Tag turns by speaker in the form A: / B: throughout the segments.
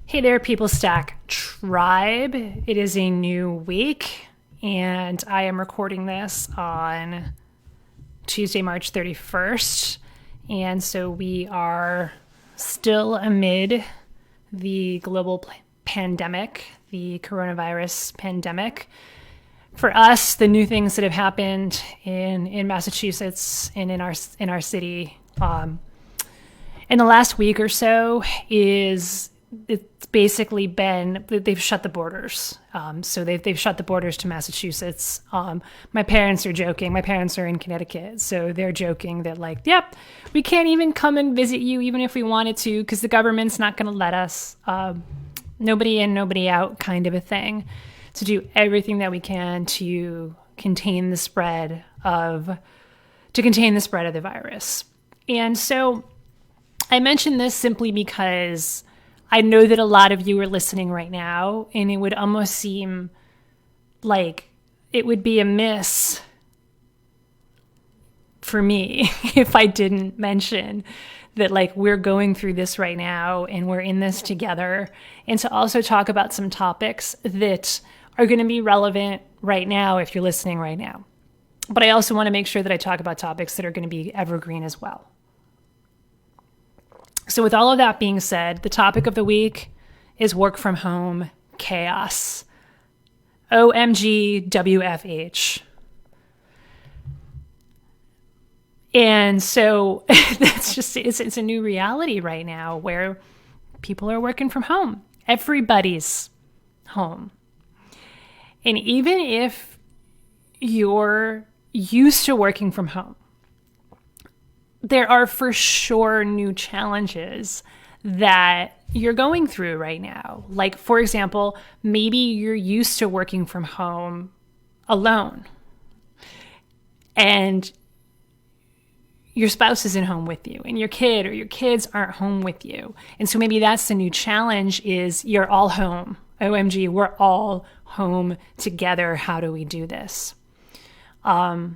A: Hey there, People Stack Tribe. It is a new week, and I am recording this on Tuesday, March 31st. And so we are still amid the global pandemic, the coronavirus pandemic. For us, the new things that have happened in Massachusetts and in our city in the last week or so is it's basically been they've shut the borders. So they've shut the borders to Massachusetts. My parents are joking. My parents are in Connecticut, so they're joking that yep, we can't even come and visit you even if we wanted to because the government's not going to let us. Nobody in, nobody out, kind of a thing. To do everything that we can to contain the spread of the virus. And so I mention this simply because I know that a lot of you are listening right now, and it would almost seem like it would be amiss for me if I didn't mention that we're going through this right now and we're in this together, and to also talk about some topics that are going to be relevant right now if you're listening right now. But I also want to make sure that I talk about topics that are going to be evergreen as well. So with all of that being said, the topic of the week is work from home chaos. OMG, WFH. And so that's just, it's a new reality right now where people are working from home. Everybody's home. And even if you're used to working from home, there are for sure new challenges that you're going through right now. Like, for example, maybe you're used to working from home alone and your spouse isn't home with you and your kid or your kids aren't home with you. And so maybe that's the new challenge is you're all home. OMG, we're all home together. How do we do this? Or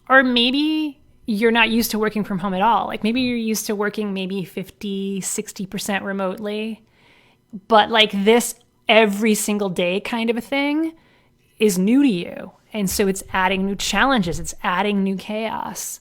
A: maybe you're not used to working from home at all. Maybe you're used to working maybe 50, 60% remotely, but this every single day kind of a thing is new to you. And so it's adding new challenges. It's adding new chaos.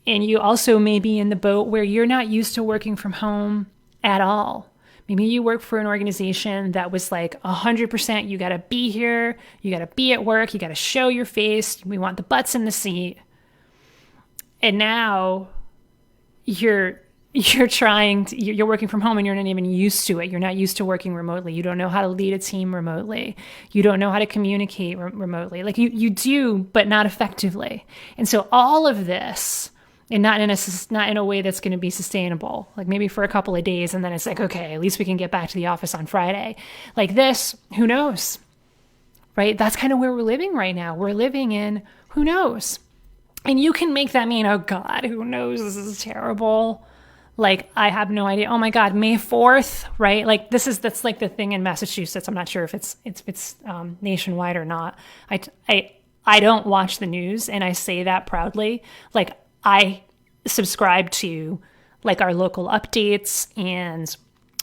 A: And you also may be in the boat where you're not used to working from home at all. Maybe you work for an organization that was 100%, you got to be here, you got to be at work, you got to show your face, we want the butts in the seat. And now you're working from home and you're not even used to it. You're not used to working remotely. You don't know how to lead a team remotely. You don't know how to communicate remotely. You do, but not effectively. And so all of this, and not in a way that's going to be sustainable, maybe for a couple of days, and then it's okay, at least we can get back to the office on Friday. This, who knows, right? That's kind of where we're living right now. We're living in who knows. And you can make that mean, oh God, who knows, this is terrible. I have no idea. Oh my God, May 4th, right? That's the thing in Massachusetts. I'm not sure if it's nationwide or not. I don't watch the news, and I say that proudly. I subscribe to our local updates, and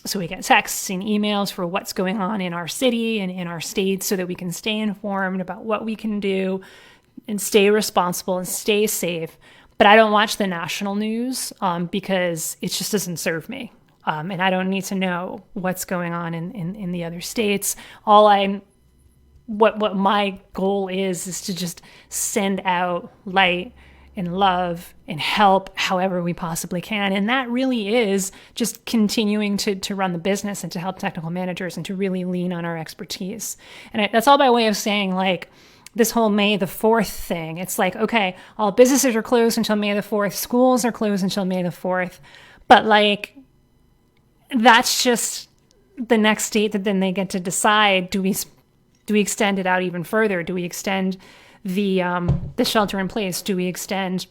A: so we get texts and emails for what's going on in our city and in our state so that we can stay informed about what we can do and stay responsible and stay safe. But I don't watch the national news because it just doesn't serve me. And I don't need to know what's going on in the other states. What my goal is to just send out light and love and help however we possibly can. And that really is just continuing to run the business and to help technical managers and to really lean on our expertise. And that's all by way of saying this whole May the 4th thing. It's okay, all businesses are closed until May the 4th. Schools are closed until May the 4th. But that's just the next date that then they get to decide. Do we extend it out even further? Do we extend the shelter in place? Do we extend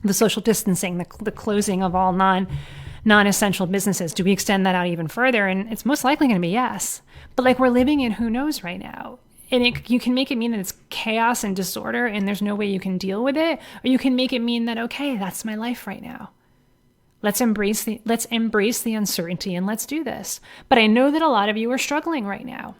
A: the social distancing, the closing of all non-essential businesses? Do we extend that out even further? And it's most likely going to be yes. But we're living in who knows right now. And you can make it mean that it's chaos and disorder and there's no way you can deal with it. Or you can make it mean that, okay, that's my life right now. Let's embrace the uncertainty and let's do this. But I know that a lot of you are struggling right now.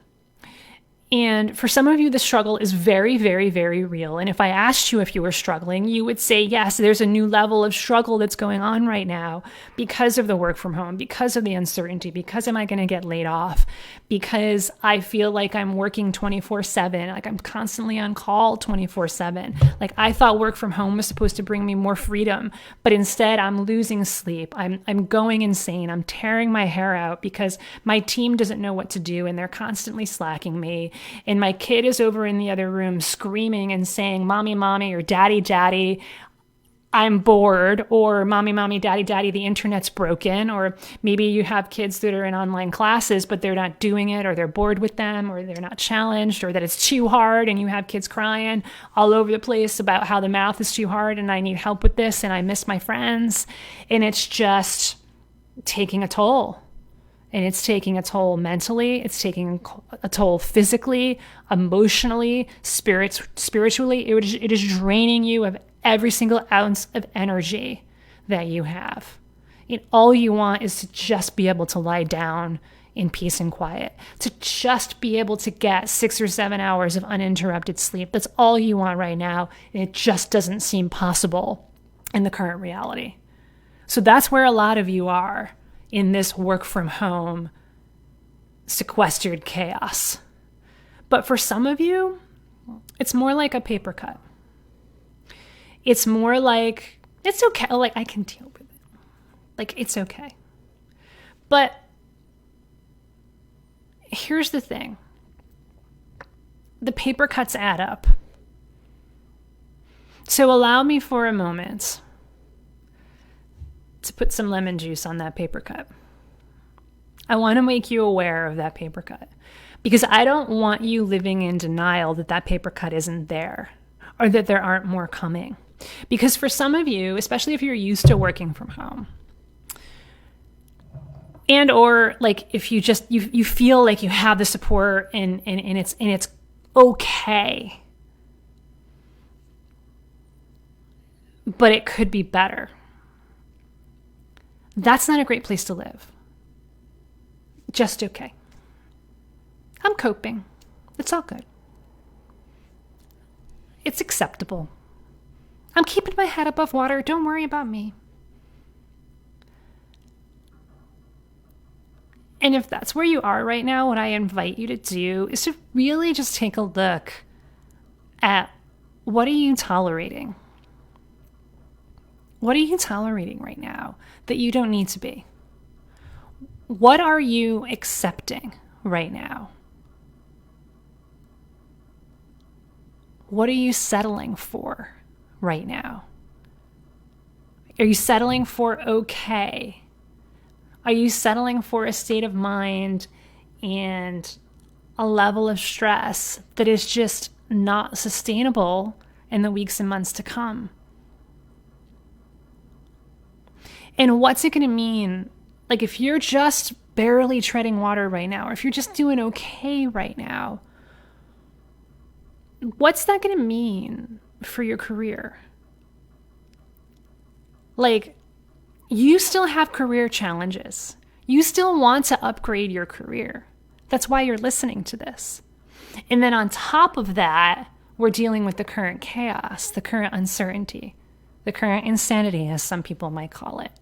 A: And for some of you, the struggle is very, very, very real. And if I asked you if you were struggling, you would say, yes, there's a new level of struggle that's going on right now because of the work from home, because of the uncertainty, because am I going to get laid off, because I feel like I'm working 24/7, like I'm constantly on call 24/7. Like I thought work from home was supposed to bring me more freedom, but instead I'm losing sleep. I'm going insane. I'm tearing my hair out because my team doesn't know what to do and they're constantly slacking me. And my kid is over in the other room screaming and saying, mommy, mommy, or daddy, daddy, I'm bored, or mommy, mommy, daddy, daddy, the internet's broken. Or maybe you have kids that are in online classes, but they're not doing it, or they're bored with them, or they're not challenged, or that it's too hard. And you have kids crying all over the place about how the math is too hard and I need help with this and I miss my friends. And it's just taking a toll. And it's taking a toll mentally, it's taking a toll physically, emotionally, spiritually. It is draining you of every single ounce of energy that you have. And all you want is to just be able to lie down in peace and quiet, to just be able to get 6 or 7 hours of uninterrupted sleep. That's all you want right now. And it just doesn't seem possible in the current reality. So that's where a lot of you are in this work from home, sequestered chaos. But for some of you, it's more like a paper cut. It's more like, it's okay, like I can deal with it. Like it's okay. But here's the thing. The paper cuts add up. So allow me for a moment to put some lemon juice on that paper cut. I want to make you aware of that paper cut because I don't want you living in denial that that paper cut isn't there or that there aren't more coming. Because for some of you, especially if you're used to working from home, and or like if you just you feel like you have the support and it's okay, but it could be better. That's not a great place to live. Just okay. I'm coping. It's all good. It's acceptable. I'm keeping my head above water. Don't worry about me. And if that's where you are right now, what I invite you to do is to really just take a look at what are you tolerating? What are you tolerating right now that you don't need to be? What are you accepting right now? What are you settling for right now? Are you settling for okay? Are you settling for a state of mind and a level of stress that is just not sustainable in the weeks and months to come? And what's it going to mean? Like if you're just barely treading water right now, or if you're just doing okay right now, what's that going to mean for your career? Like, you still have career challenges. You still want to upgrade your career. That's why you're listening to this. And then on top of that, we're dealing with the current chaos, the current uncertainty, the current insanity, as some people might call it.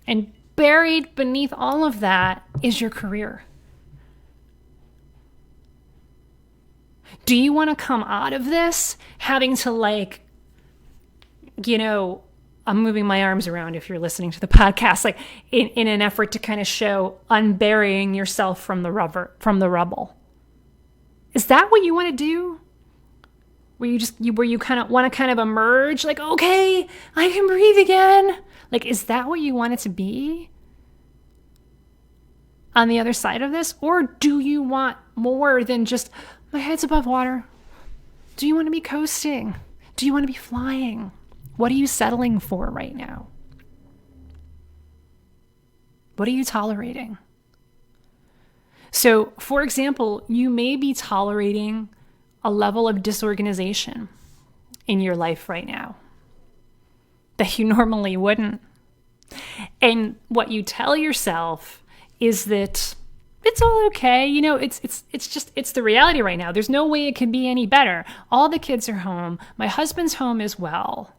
A: And buried beneath all of that is your career. Do you want to come out of this having to I'm moving my arms around if you're listening to the podcast, like in an effort to kind of show unburying yourself from the rubble. Is that what you want to do? Where you kind of want to kind of emerge like, okay, I can breathe again. Like, is that what you want it to be on the other side of this? Or do you want more than just my head's above water? Do you want to be coasting? Do you want to be flying? What are you settling for right now? What are you tolerating? So, for example, you may be tolerating a level of disorganization in your life right now that you normally wouldn't. And what you tell yourself is that it's all okay. It's the reality right now. There's no way it can be any better. All the kids are home. My husband's home as well.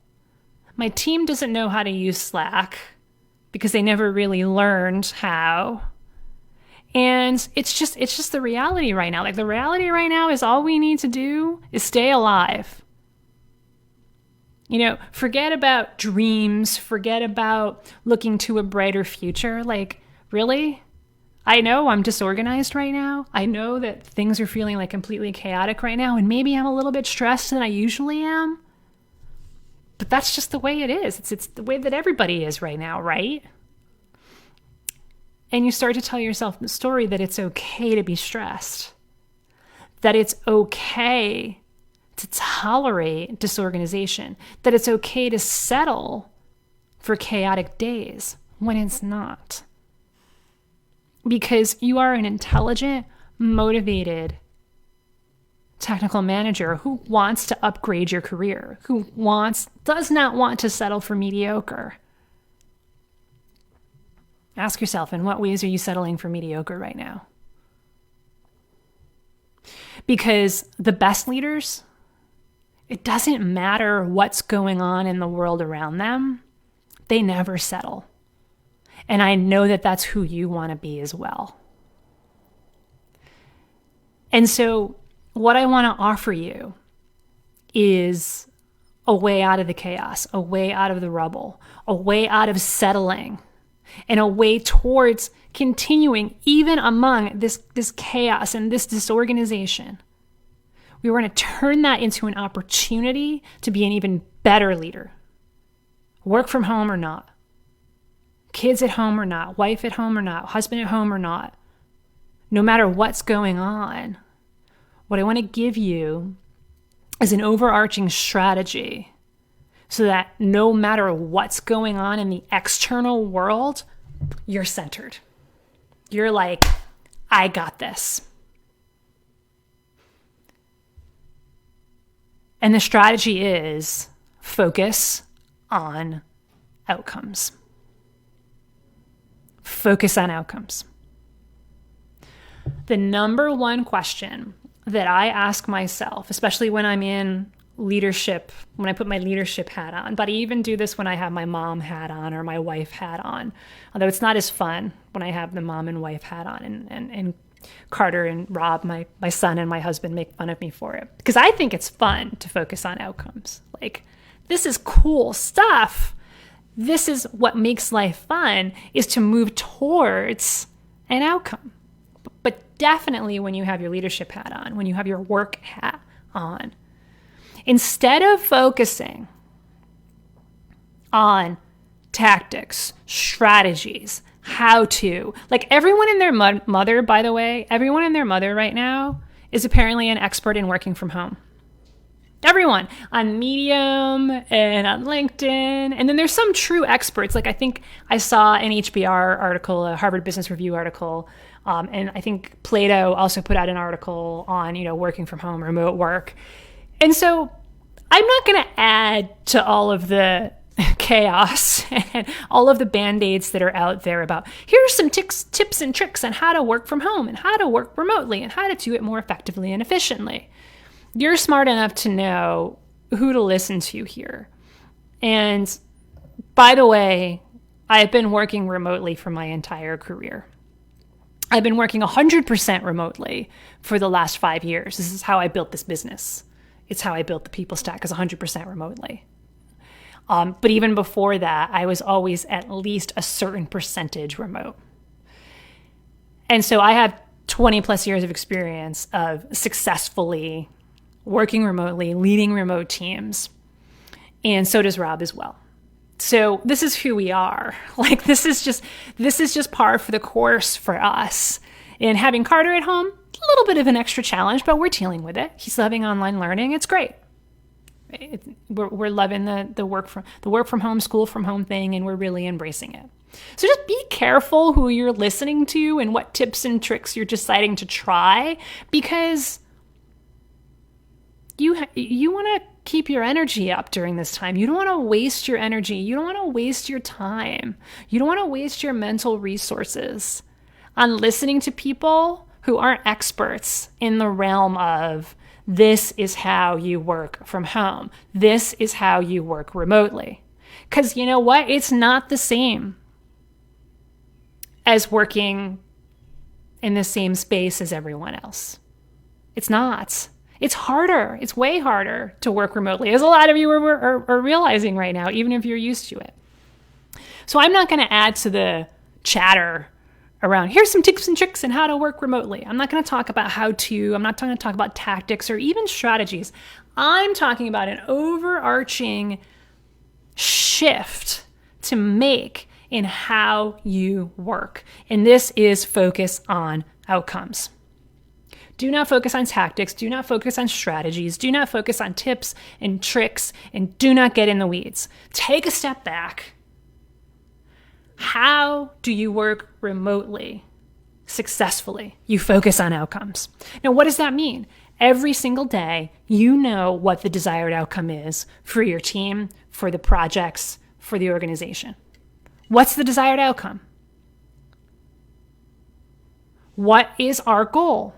A: My team doesn't know how to use Slack because they never really learned how. And it's just the reality right now. Like, the reality right now is all we need to do is stay alive. Forget about dreams, forget about looking to a brighter future. Like, really? I know I'm disorganized right now. I know that things are feeling like completely chaotic right now, and maybe I'm a little bit stressed than I usually am. But that's just the way it is. It's the way that everybody is right now, right? And you start to tell yourself the story that it's okay to be stressed, that it's okay to tolerate disorganization, that it's okay to settle for chaotic days when it's not. Because you are an intelligent, motivated technical manager who wants to upgrade your career, who does not want to settle for mediocre. Ask yourself, in what ways are you settling for mediocre right now? Because the best leaders, it doesn't matter what's going on in the world around them, they never settle. And I know that that's who you want to be as well. And so what I want to offer you is a way out of the chaos, a way out of the rubble, a way out of settling, and a way towards continuing even among this chaos and this disorganization. We want to turn that into an opportunity to be an even better leader. Work from home or not. Kids at home or not. Wife at home or not. Husband at home or not. No matter what's going on, what I want to give you is an overarching strategy so that no matter what's going on in the external world, you're centered. You're like, I got this. And the strategy is focus on outcomes. Focus on outcomes. The number one question that I ask myself, especially when I'm in leadership, when I put my leadership hat on, but I even do this when I have my mom hat on or my wife hat on, although it's not as fun when I have the mom and wife hat on, and Carter and Rob, my son and my husband, make fun of me for it, because I think it's fun to focus on outcomes. Like, this is cool stuff. This is what makes life fun, is to move towards an outcome. But definitely when you have your leadership hat on, when you have your work hat on, instead of focusing on tactics, strategies, how to, like, everyone and their mother, by the way, everyone and their mother right now is apparently an expert in working from home. Everyone on Medium and on LinkedIn. And then there's some true experts. Like, I think I saw an HBR article, a Harvard Business Review article. And I think Plato also put out an article on, working from home, remote work. And so I'm not going to add to all of the chaos and all of the band-aids that are out there about, here's some tips and tricks on how to work from home and how to work remotely and how to do it more effectively and efficiently. You're smart enough to know who to listen to here. And by the way, I've been working remotely for my entire career. I've been working 100% remotely for the last 5 years. This is how I built this business. It's how I built the People Stack, is 100% remotely. But even before that, I was always at least a certain percentage remote. And so I have 20 plus years of experience of successfully working remotely, leading remote teams. And so does Rob as well. So this is who we are. Like, this is just par for the course for us. And having Carter at home, a little bit of an extra challenge, but we're dealing with it. He's loving online learning. It's great. We're loving the work from home, school from home thing, and we're really embracing it. So just be careful who you're listening to and what tips and tricks you're deciding to try, because you want to keep your energy up during this time. You don't want to waste your energy. You don't want to waste your time. You don't want to waste your mental resources on listening to people who aren't experts in the realm of this is how you work from home. This is how you work remotely. Because you know what? It's not the same as working in the same space as everyone else. It's not. It's harder. It's way harder to work remotely, as a lot of you are realizing right now, even if you're used to it. So I'm not going to add to the chatter around here's some tips and tricks and how to work remotely. I'm not going to talk about how to. I'm not going to talk about tactics or even strategies. I'm talking about an overarching shift to make in how you work. And this is focus on outcomes. Do not focus on tactics. Do not focus on strategies. Do not focus on tips and tricks, and do not get in the weeds. Take a step back. How do you work remotely successfully? You focus on outcomes. Now, what does that mean? Every single day, you know what the desired outcome is for your team, for the projects, for the organization. What's the desired outcome? What is our goal?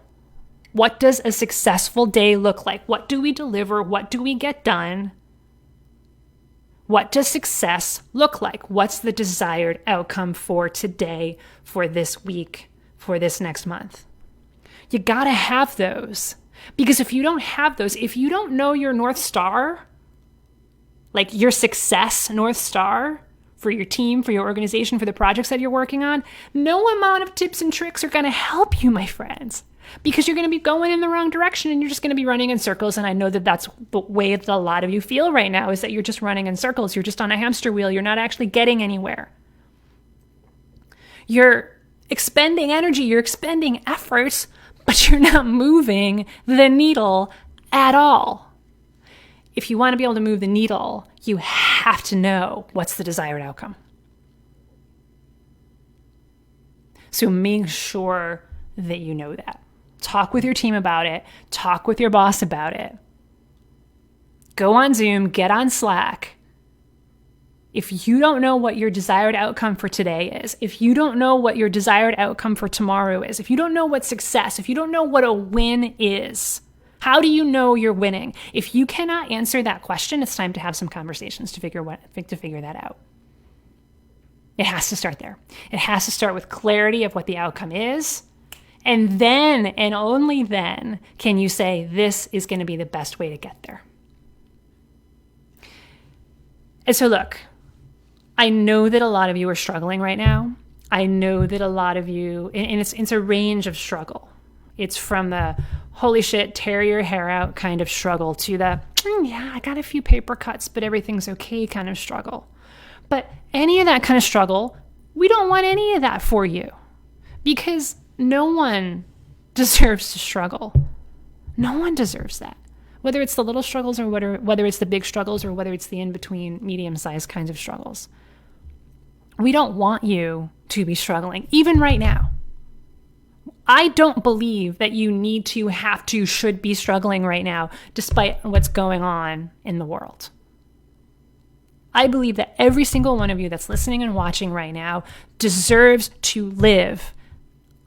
A: What does a successful day look like? What do we deliver? What do we get done? What does success look like? What's the desired outcome for today, for this week, for this next month? You gotta have those. Because if you don't have those, if you don't know your North Star, like your success North Star for your team, for your organization, for the projects that you're working on, no amount of tips and tricks are gonna help you, my friends. Because you're going to be going in the wrong direction and you're just going to be running in circles. And I know that that's the way that a lot of you feel right now, is that you're just running in circles. You're just on a hamster wheel. You're not actually getting anywhere. You're expending energy. You're expending efforts, but you're not moving the needle at all. If you want to be able to move the needle, you have to know what's the desired outcome. So make sure that you know that. Talk with your team about it. Talk with your boss about it. Go on Zoom, get on Slack. If you don't know what your desired outcome for today is, if you don't know what your desired outcome for tomorrow is, if you don't know what success, if you don't know what a win is, how do you know you're winning? If you cannot answer that question, it's time to have some conversations to figure that out. It has to start there. It has to start with clarity of what the outcome is. And then, and only then, can you say, this is going to be the best way to get there. And so look, I know that a lot of you are struggling right now. I know that a lot of you, and it's a range of struggle. It's from the holy shit, tear your hair out kind of struggle to the, yeah, I got a few paper cuts, but everything's okay kind of struggle. But any of that kind of struggle, we don't want any of that for you, because no one deserves to struggle. No one deserves that. Whether it's the little struggles or whether it's the big struggles or whether it's the in-between medium-sized kinds of struggles. We don't want you to be struggling, even right now. I don't believe that you need to, have to, should be struggling right now, despite what's going on in the world. I believe that every single one of you that's listening and watching right now deserves to live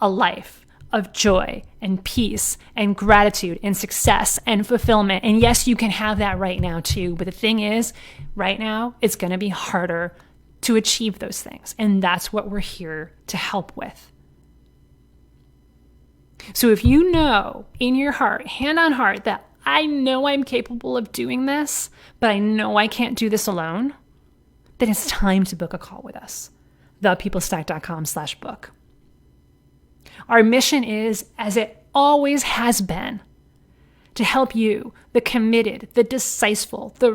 A: a life of joy and peace and gratitude and success and fulfillment. And yes, you can have that right now too. But the thing is, right now, it's going to be harder to achieve those things. And that's what we're here to help with. So if you know in your heart, hand on heart, that I know I'm capable of doing this, but I know I can't do this alone, then it's time to book a call with us. thepeoplestack.com/book. Our mission is, as it always has been, to help you, the committed, the decisive, the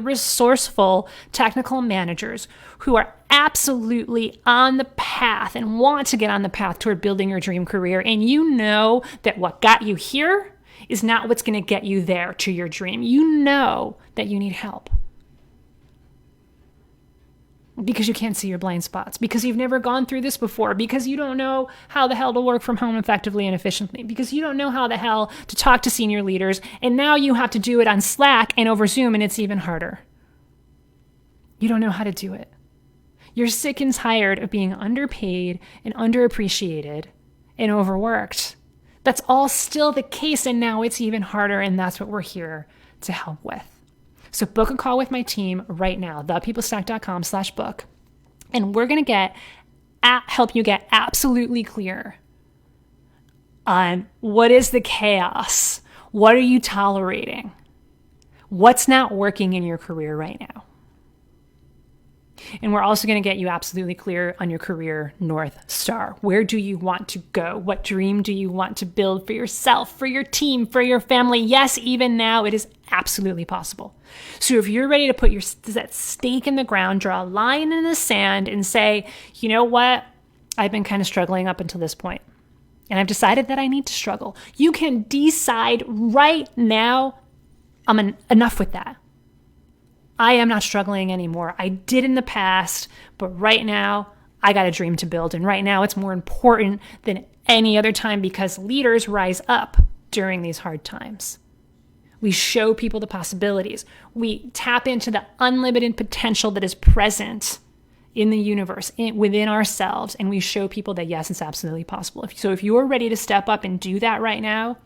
A: resourceful technical managers who are absolutely on the path and want to get on the path toward building your dream career. And you know that what got you here is not what's going to get you there to your dream. You know that you need help. because you can't see your blind spots, because you've never gone through this before, because you don't know how the hell to work from home effectively and efficiently, because you don't know how the hell to talk to senior leaders, and now you have to do it on Slack and over Zoom, and it's even harder. You don't know how to do it. You're sick and tired of being underpaid and underappreciated and overworked. That's all still the case, and now it's even harder, and that's what we're here to help with. So book a call with my team right now, thepeoplestack.com/book, and we're going to help you get absolutely clear on what is the chaos, what are you tolerating, what's not working in your career right now. And we're also going to get you absolutely clear on your career North Star. Where do you want to go? What dream do you want to build for yourself, for your team, for your family? Yes, even now, it is absolutely possible. So if you're ready to put that stake in the ground, draw a line in the sand and say, you know what? I've been kind of struggling up until this point, and I've decided that I need to struggle. You can decide right now, enough with that. I am not struggling anymore. I did in the past, but right now I got a dream to build. And right now it's more important than any other time because leaders rise up during these hard times. We show people the possibilities. We tap into the unlimited potential that is present in the universe, within ourselves. And we show people that, yes, it's absolutely possible. So if you're ready to step up and do that right now,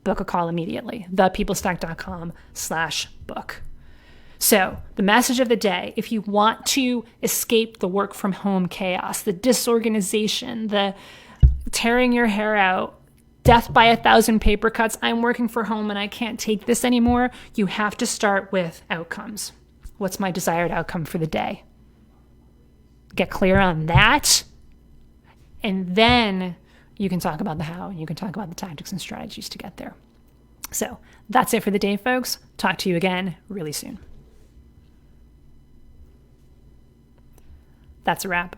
A: book a call immediately. thepeoplestack.com/book. So the message of the day, if you want to escape the work from home chaos, the disorganization, the tearing your hair out, death by 1,000 paper cuts, I'm working from home and I can't take this anymore, you have to start with outcomes. What's my desired outcome for the day? Get clear on that. And then you can talk about the how, and you can talk about the tactics and strategies to get there. So that's it for the day, folks. Talk to you again really soon. That's a wrap.